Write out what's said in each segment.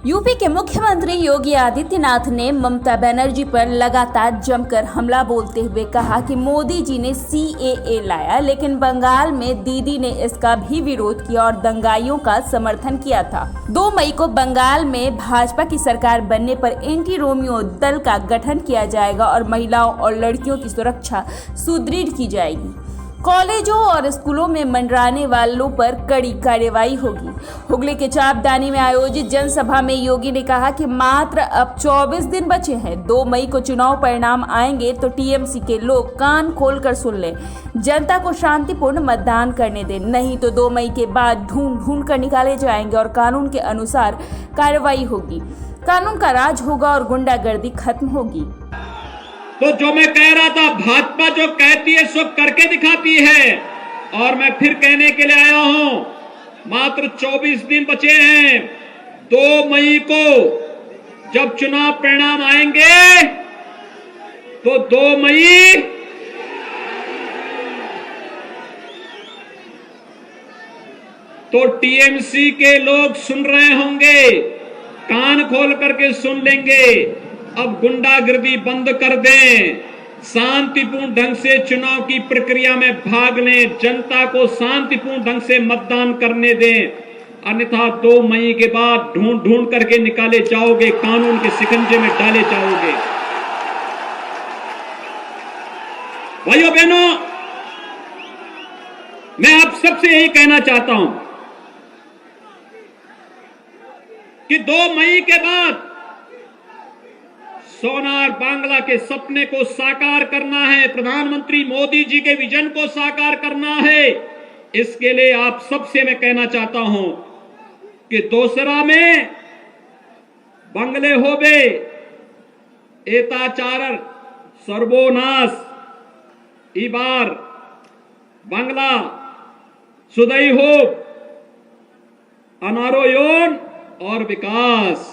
UP के मुख्यमंत्री योगी आदित्यनाथ ने ममता बनर्जी पर लगातार जमकर हमला बोलते हुए कहा कि मोदी जी ने सीएए लाया, लेकिन बंगाल में दीदी ने इसका भी विरोध किया और दंगाइयों का समर्थन किया था। 2 मई को बंगाल में भाजपा की सरकार बनने पर एंटी रोमियो दल का गठन किया जाएगा और महिलाओं और लड़कियों की सुरक्षा सुदृढ़ की जाएगी। कॉलेजों और स्कूलों में मंडराने वालों पर कड़ी कार्रवाई होगी। हुगली के चापदानी में आयोजित जनसभा में योगी ने कहा कि मात्र अब 24 दिन बचे हैं। 2 मई को चुनाव परिणाम आएंगे तो टीएमसी के लोग कान खोलकर सुन लें, जनता को शांतिपूर्ण मतदान करने दें, नहीं तो 2 मई के बाद ढूंढ कर निकाले जाएंगे और कानून के अनुसार कार्रवाई होगी। कानून का राज होगा और गुंडागर्दी खत्म होगी। तो जो मैं कह रहा था, भाजपा जो कहती है सो करके दिखाती है, और मैं फिर कहने के लिए आया हूं, मात्र 24 दिन बचे हैं। 2 मई को जब चुनाव परिणाम आएंगे तो 2 मई तो टीएमसी के लोग सुन रहे होंगे, कान खोल करके सुन लेंगे। अब गुंडागर्दी बंद कर दें, शांतिपूर्ण ढंग से चुनाव की प्रक्रिया में भाग लें, जनता को शांतिपूर्ण ढंग से मतदान करने दें, अन्यथा 2 मई के बाद ढूंढ करके निकाले जाओगे, कानून के शिकंजे में डाले जाओगे। भाइयों बहनों, मैं आप सबसे यही कहना चाहता हूं कि 2 मई के बाद सोनार बांग्ला के सपने को साकार करना है, प्रधानमंत्री मोदी जी के विजन को साकार करना है। इसके लिए आप सबसे मैं कहना चाहता हूं कि दोसरा में बंगले होबे एताचार सर्वोनाश, इबार बांग्ला सुदई हो अनारोयन और विकास।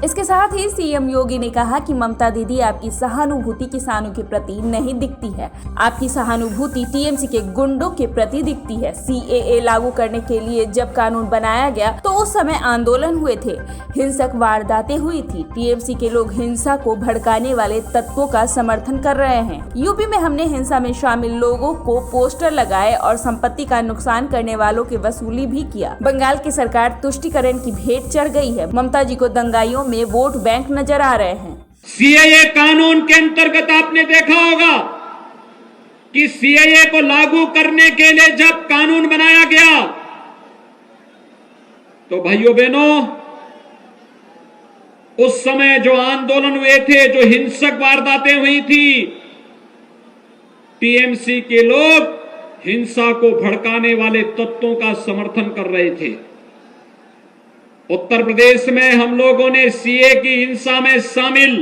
इसके साथ ही सीएम योगी ने कहा कि ममता दीदी आपकी सहानुभूति किसानों के प्रति नहीं दिखती है, आपकी सहानुभूति टीएमसी के गुंडों के प्रति दिखती है। सीएए लागू करने के लिए जब कानून बनाया गया तो उस समय आंदोलन हुए थे, हिंसक वारदातें हुई थी। टीएमसी के लोग हिंसा को भड़काने वाले तत्वों का समर्थन कर रहे हैं। यूपी में हमने हिंसा में शामिल लोगों को पोस्टर लगाए और संपत्ति का नुकसान करने वालों की वसूली भी किया। बंगाल की सरकार तुष्टीकरण की भेंट चढ़ गई है। ममता जी को दंगाइयों में वोट बैंक नजर आ रहे हैं। सीएए कानून के अंतर्गत आपने देखा होगा कि सीएए को लागू करने के लिए जब कानून बनाया गया तो भाइयों बहनों, उस समय जो आंदोलन हुए थे, जो हिंसक वारदातें हुई थी, टीएमसी के लोग हिंसा को भड़काने वाले तत्वों का समर्थन कर रहे थे। उत्तर प्रदेश में हम लोगों ने सीए की हिंसा में शामिल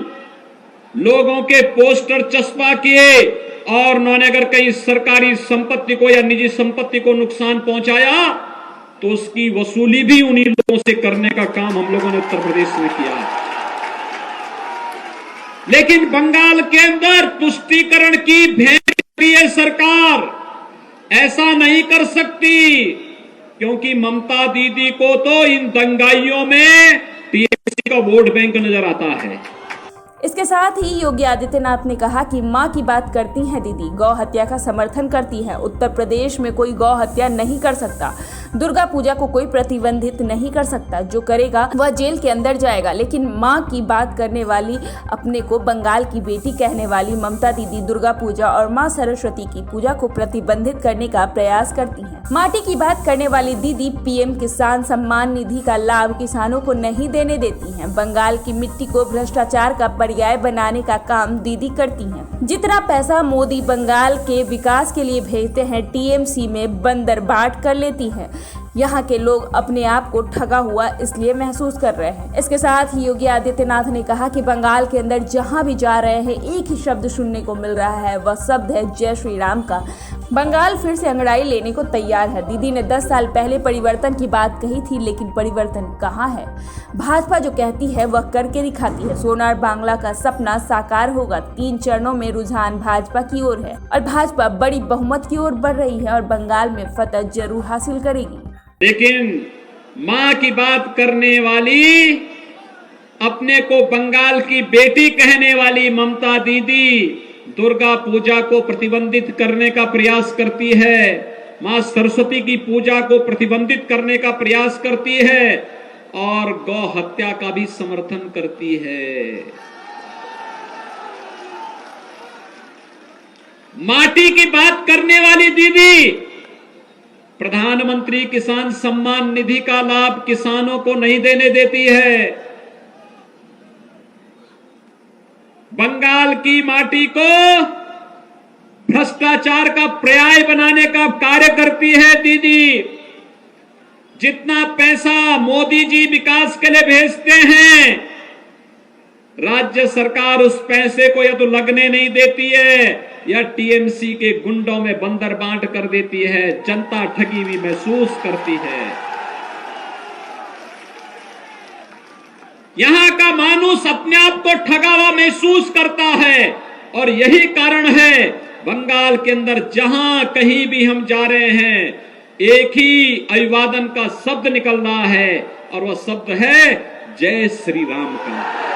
लोगों के पोस्टर चस्पा किए और उन्होंने अगर कहीं सरकारी संपत्ति को या निजी संपत्ति को नुकसान पहुंचाया तो उसकी वसूली भी उन्हीं लोगों से करने का काम हम लोगों ने उत्तर प्रदेश में किया। लेकिन बंगाल के अंदर तुष्टीकरण की भेंट है सरकार, ऐसा नहीं कर सकती, क्योंकि ममता दीदी को तो इन दंगाइयों में टीएमसी का वोट बैंक नजर आता है। इसके साथ ही योगी आदित्यनाथ ने कहा कि मां की बात करती हैं दीदी, गौ हत्या का समर्थन करती है। उत्तर प्रदेश में कोई गौ हत्या नहीं कर सकता, दुर्गा पूजा को कोई प्रतिबंधित नहीं कर सकता, जो करेगा वह जेल के अंदर जाएगा। लेकिन मां की बात करने वाली, अपने को बंगाल की बेटी कहने वाली ममता दीदी दुर्गा पूजा और मां सरस्वती की पूजा को प्रतिबंधित करने का प्रयास करती है। माटी की बात करने वाली दीदी पीएम किसान सम्मान निधि का लाभ किसानों को नहीं देने देती है। बंगाल की मिट्टी को भ्रष्टाचार का पर्याय बनाने का काम दीदी करती हैं। जितना पैसा मोदी बंगाल के विकास के लिए भेजते हैं, टीएमसी में बंदर बांट कर लेती है। यहाँ के लोग अपने आप को ठगा हुआ इसलिए महसूस कर रहे हैं। इसके साथ ही योगी आदित्यनाथ ने कहा कि बंगाल के अंदर जहाँ भी जा रहे हैं एक ही शब्द सुनने को मिल रहा है, वह शब्द है जय श्री राम का। बंगाल फिर से अंगड़ाई लेने को तैयार है। दीदी ने 10 साल पहले परिवर्तन की बात कही थी, लेकिन परिवर्तन कहाँ है? भाजपा जो कहती है वह करके दिखाती है। सोनार बांग्ला का सपना साकार होगा। 3 चरणों में रुझान भाजपा की ओर है और भाजपा बड़ी बहुमत की ओर बढ़ रही है और बंगाल में फतह जरूर हासिल करेगी। लेकिन मां की बात करने वाली, अपने को बंगाल की बेटी कहने वाली ममता दीदी दुर्गा पूजा को प्रतिबंधित करने का प्रयास करती है, मां सरस्वती की पूजा को प्रतिबंधित करने का प्रयास करती है और गौ हत्या का भी समर्थन करती है। माटी की बात करने वाली दीदी प्रधानमंत्री किसान सम्मान निधि का लाभ किसानों को नहीं देने देती है। बंगाल की माटी को भ्रष्टाचार का पर्याय बनाने का कार्य करती है दीदी। जितना पैसा मोदी जी विकास के लिए भेजते हैं, राज्य सरकार उस पैसे को या तो लगने नहीं देती है या टीएमसी के गुंडों में बंदर बांट कर देती है। जनता ठगी हुई महसूस करती है। यहां का मानुष अपने आप को ठगा हुआ महसूस करता है और यही कारण है बंगाल के अंदर जहां कहीं भी हम जा रहे हैं, एक ही अभिवादन का शब्द निकल रहा है और वह शब्द है जय श्री राम का।